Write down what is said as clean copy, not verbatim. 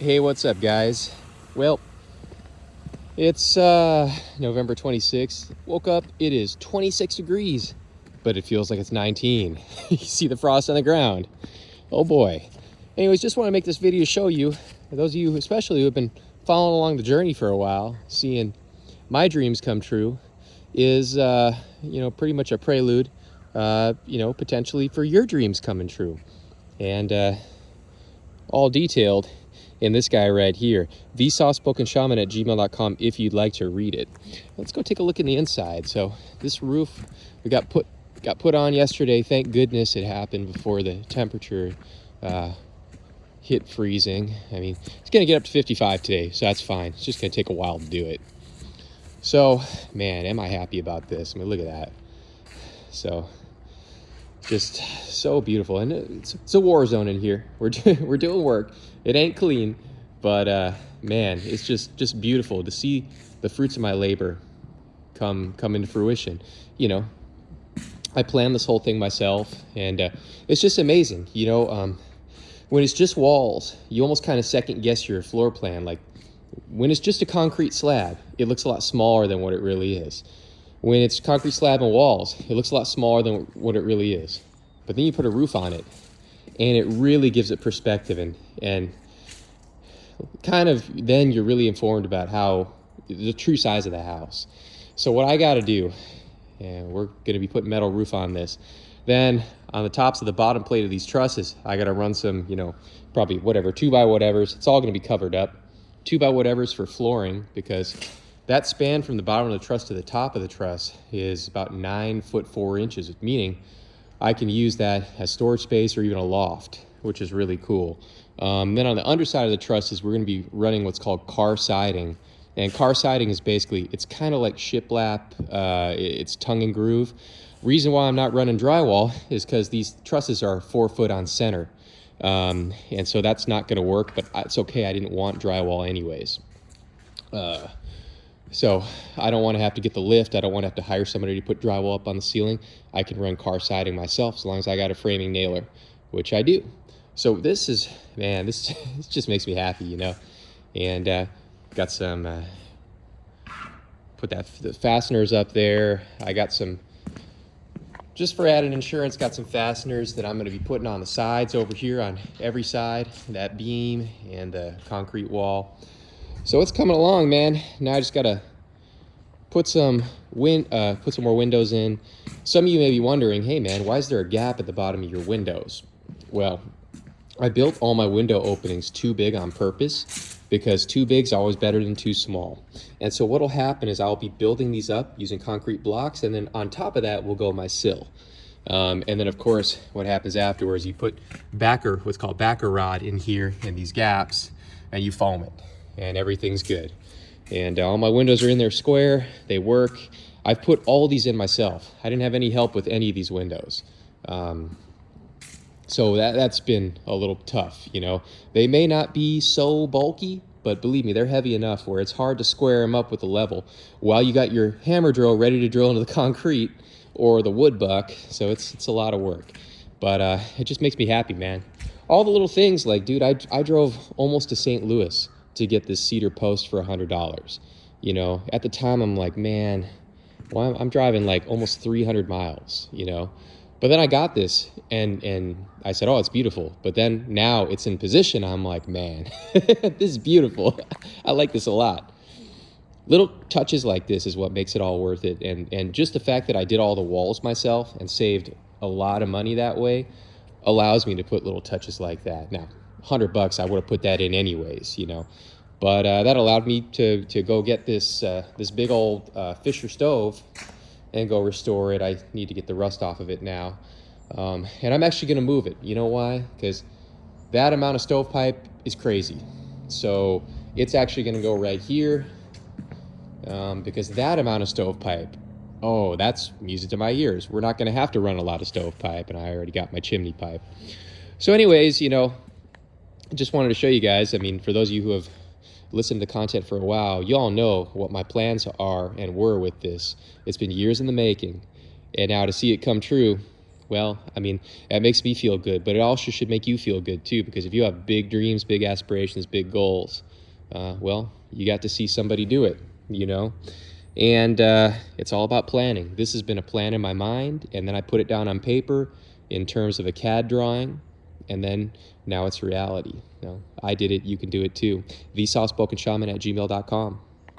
Hey, what's up, guys? Well, it's November 26th. Woke up, it is 26 degrees, but it feels like it's 19. You see the frost on the ground. Oh boy. Anyways, just want to make this video to show you, those of you especially who have been following along the journey for a while, seeing my dreams come true, is pretty much a prelude, potentially for your dreams coming true. And all detailed in this guy right here, Thesoftspokenshaman at gmail.com, if you'd like to read it. Let's go take a look in the inside. So this roof we got put on yesterday. Thank goodness it happened before the temperature hit freezing. I mean, it's gonna get up to 55 today, so that's fine. It's just gonna take a while to do it. So, man, am I happy about this. I mean, look at that. So, just so beautiful. And it's a war zone in here. We're doing work. It ain't clean, but man, it's just beautiful to see the fruits of my labor come into fruition. You know, I planned this whole thing myself, and it's just amazing. You know, when it's just walls, you almost kind of second guess your floor plan. Like when it's just a concrete slab, it looks a lot smaller than what it really is. When it's concrete slab and walls, it looks a lot smaller than what it really is. But then you put a roof on it, and it really gives it perspective, and kind of then you're really informed about how the true size of the house. So what I got to do, and we're going to be putting metal roof on this, then on the tops of the bottom plate of these trusses, I got to run some, probably whatever, 2x whatevers. It's all going to be covered up. 2x whatevers for flooring, because that span from the bottom of the truss to the top of the truss is about 9 foot 4 inches, meaning I can use that as storage space or even a loft, which is really cool. Then on the underside of the trusses, we're going to be running what's called car siding. And car siding is basically, it's kind of like shiplap, it's tongue and groove. Reason why I'm not running drywall is because these trusses are 4 foot on center. And so that's not going to work, but it's okay. I didn't want drywall anyways. So I don't want to have to get the lift. I don't want to have to hire somebody to put drywall up on the ceiling. I can run car siding myself as long as I got a framing nailer, which I do. So this is, man, this just makes me happy, And got some, put the fasteners up there. I got some, just for added insurance, got some fasteners that I'm going to be putting on the sides over here on every side, that beam and the concrete wall. So it's coming along, man. Now I just gotta put some more windows in. Some of you may be wondering, hey man, why is there a gap at the bottom of your windows? Well, I built all my window openings too big on purpose, because too big is always better than too small. And so what'll happen is I'll be building these up using concrete blocks, and then on top of that will go my sill. And then of course, what happens afterwards, you put what's called backer rod in here in these gaps, and you foam it. And everything's good. And all my windows are in there square. They work. I've put all these in myself. I didn't have any help with any of these windows. So that's been a little tough, They may not be so bulky, but believe me, they're heavy enough where it's hard to square them up with the level while you got your hammer drill ready to drill into the concrete or the wood buck. So it's a lot of work. But it just makes me happy, man. All the little things, like, dude, I drove almost to St. Louis to get this cedar post for $100. At the time I'm like, man, well, I'm driving like almost 300 miles, But then I got this and I said, oh, it's beautiful. But then now it's in position. I'm like, man, this is beautiful. I like this a lot. Little touches like this is what makes it all worth it. And just the fact that I did all the walls myself and saved a lot of money that way allows me to put little touches like that. Now, $100, I would have put that in anyways, But that allowed me to go get this big old Fisher stove and go restore it. I need to get the rust off of it now. And I'm actually going to move it. You know why? Because that amount of stovepipe is crazy. So it's actually going to go right here, because that amount of stovepipe, oh, that's music to my ears. We're not going to have to run a lot of stovepipe, and I already got my chimney pipe. So anyways, just wanted to show you guys. I mean, for those of you who have listened to content for a while, you all know what my plans are and were with this. It's been years in the making, and now to see it come true, Well, I mean, that makes me feel good, but it also should make you feel good too, because if you have big dreams, big aspirations, big goals, well, you got to see somebody do it, you know? And it's all about planning. This has been a plan in my mind, and then I put it down on paper in terms of a CAD drawing, and then now it's reality. You know, I did it, you can do it too. Thesoftspokenshaman@gmail.com.